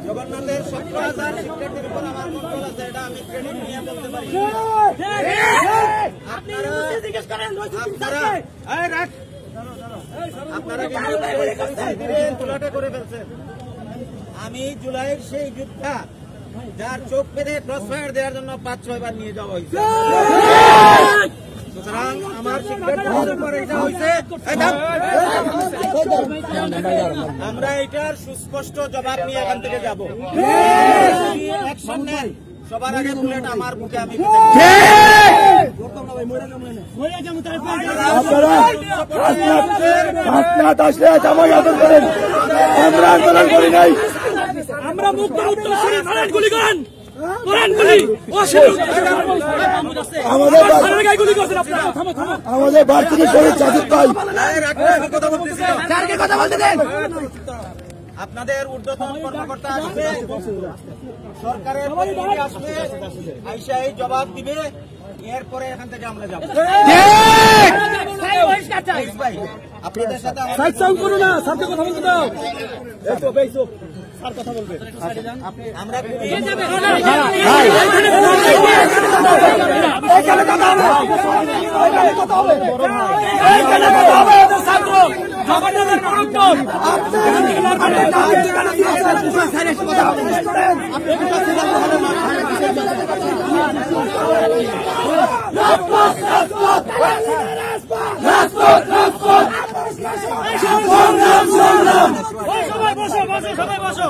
জগন্নাথের 17,000 শিক্ষার্থীর উপর আমার কন্ট্রোল আছে, এটা আমি ক্রেডিট নিয়ে বলতে পারি। আপনারা তুলাটে করে ফেলছেন। আমি জুলাইয়ের সেই যোদ্ধা যার চোখ পেতে ক্রসফায়ার দেওয়ার জন্য 5-6 বার নিয়ে যাওয়া হয়েছে। সুতরাং আমার শিক্ষার্থীদের উপর এটা হয়েছে, আমরা এটার সুস্পষ্ট জবাব নিয়ে এখান থেকে যাব। অ্যাকশন নেন, সবার আগে বুলেট আমার বুকে আমি আমরা মুক্ত গুলি করেন আমাদের বাড়তি শরীর চাঁদের পাই কথা বলতে দেন। আপনাদের ঊর্ধ্বতন কর্মকর্তা আসবে, সরকারের আসবে, আইসা এই জবাব দিবে, এরপরে এখান থেকে আমরা যাবো। আপনাদের সাথে কথা বলতে দাও, কথা বলবে আমরা সবাই বসো